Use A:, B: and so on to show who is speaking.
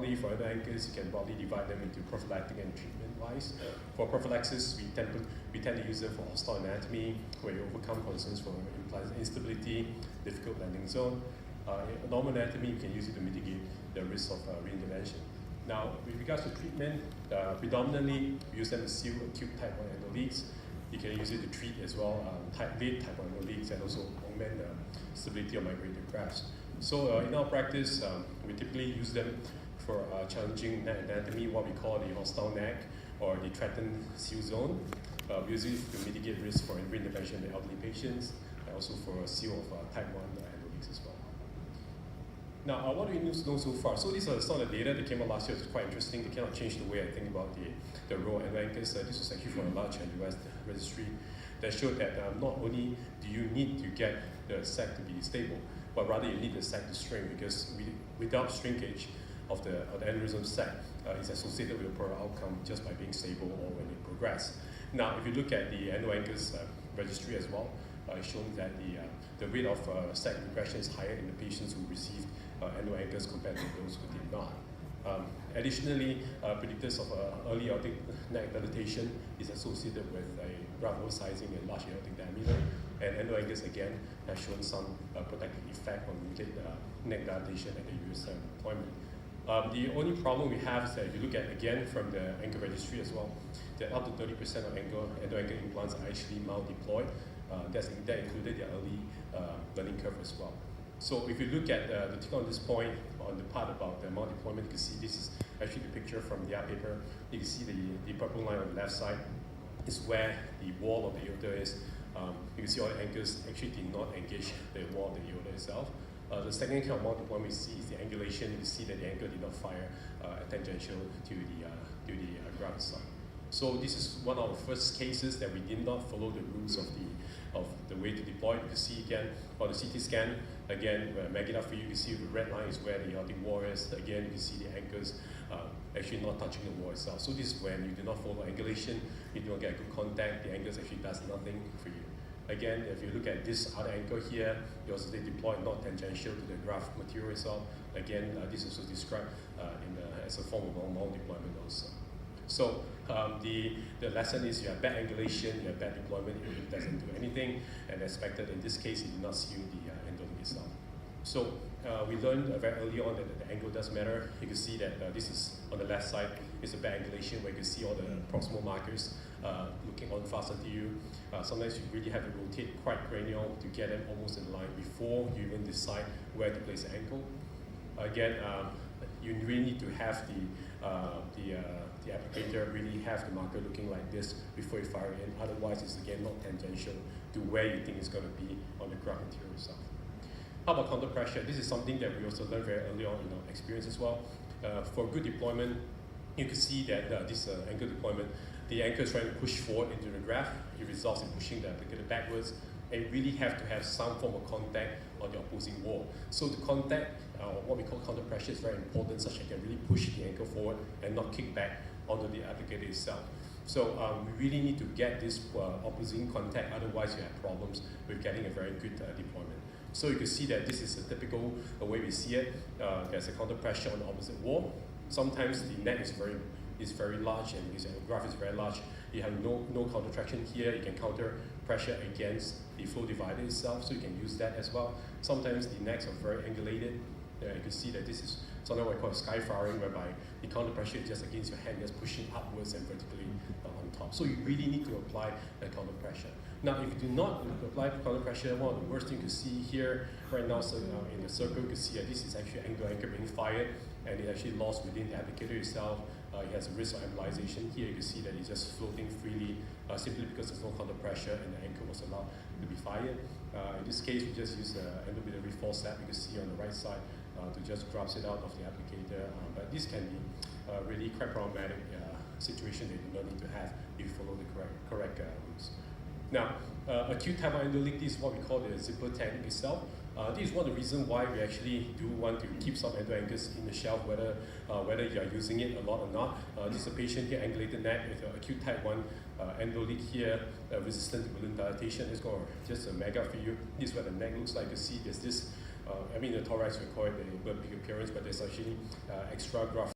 A: broadly for endo anchors, you can broadly divide them into prophylactic and treatment-wise. For prophylaxis, we tend to use it for hostile anatomy, where you overcome concerns for implant instability, difficult landing zone. In normal anatomy, you can use it to mitigate the risk of reintervention. Now, with regards to treatment, predominantly we use them to seal acute type 1 endo leaks. You can use it to treat as well late type 1 endo leaks and also augment the stability of migrated grafts. So in our practice, we typically use them for challenging neck anatomy, what we call the hostile neck or the threatened seal zone. We use it to mitigate risk for reintervention in elderly patients and also for a seal of type 1 endo leaks as well. Now, what do we know so far? So these are some of the data that came out last year. It's quite interesting. They kind of changed the way I think about the role of endo anchors. This was actually from a large US registry that showed that not only do you need to get the sac to be stable, but rather you need the sac to shrink, because without shrinkage of the aneurysm sac, it's associated with a poorer outcome just by being stable or when it progresses. Now, if you look at the endo anchors registry as well, it's shown that the rate of sac regression is higher in the patients who received endo anchors compared to those who did not. Additionally, predictors of early aortic neck dilatation is associated with a graft oversizing and large aortic diameter, and endo anchors again have shown some protective effect on late neck dilatation at the US deployment. The only problem we have is that if you look at, again, from the anchor registry as well, that up to 30% of endo anchor implants are actually mal-deployed. That included the early learning curve as well. So if you look at the tick on this point on the part about the mal-deployment, you can see this is actually the picture from the art paper. You can see the purple line on the left side is where the wall of the aorta is. You can see all the anchors actually did not engage the wall of the aorta itself. The second kind of mal-deployment we see is the angulation. You can see that the anchor did not fire tangential to the graft itself. So this is one of the first cases that we did not follow the rules of the way to deploy. You can see again on the CT scan, again, make it up for you, you can see the red line is where the aortic wall is. Again, you can see the anchors actually not touching the wall itself. So this is when you do not follow angulation, you do not get good contact, the anchors actually does nothing for you. Again, if you look at this other anchor here, you also they deployed not tangential to the graft material itself. Again, this is also described as a form of mal-deployment also. So the lesson is you have bad angulation, you have bad deployment, it doesn't do anything, and expected in this case, you do not seal the endo itself. So we learned very early on that the angle does matter. You can see that this is on the left side, is a bad angulation where you can see all the proximal markers looking on faster to you. Sometimes you really have to rotate quite cranial to get them almost in line before you even decide where to place the ankle. Again, you really need to have the applicator really have the marker looking like this before you fire it in. Otherwise, it's again not tangential to where you think it's going to be on the graft material itself. How about counter pressure? This is something that we also learned very early on in our experience as well. For good deployment, you can see that this anchor deployment, the anchor is trying to push forward into the graft. It results in pushing the applicator backwards. And you really have to have some form of contact on the opposing wall. So the contact, what we call counter pressure, is very important, such that you can really push the ankle forward and not kick back onto the applicator itself. So we really need to get this opposing contact, otherwise you have problems with getting a very good deployment. So you can see that this is a typical way we see it. There's a counter pressure on the opposite wall. Sometimes the neck is very large and the graft is very large. You have no counter traction here. You can counter pressure against the flow divider itself, so you can use that as well. Sometimes the necks are very angulated. You can see that this is something we call sky firing, whereby the counter pressure is just against your hand, just pushing upwards and vertically on top. So you really need to apply the counter pressure. Now, if you do not apply counter pressure, one of the worst things you can see here right now, so in the circle, you can see that this is actually anchor being fired, and it actually lost within the applicator itself. It has a risk of embolization. Here you can see that it's just floating freely simply because there's no counter pressure and the anchor was allowed to be fired. In this case, we just use the endobiliary forceps, you can see on the right side, to just grasp it out of the applicator. But this can be really quite problematic situation that you do not need to have if you follow the correct rules. Now, acute type 1 endo leak, this is what we call the zipper technique itself. This is one of the reasons why we actually do want to keep some endo anchors in the shelf, whether you are using it a lot or not. This is a patient here, angulated neck with acute type 1 endo leak here, resistant to balloon dilatation. It's going to just a mega for you. This is what the neck looks like. You see there's this, the thorax we call it the big appearance, but there's actually extra graft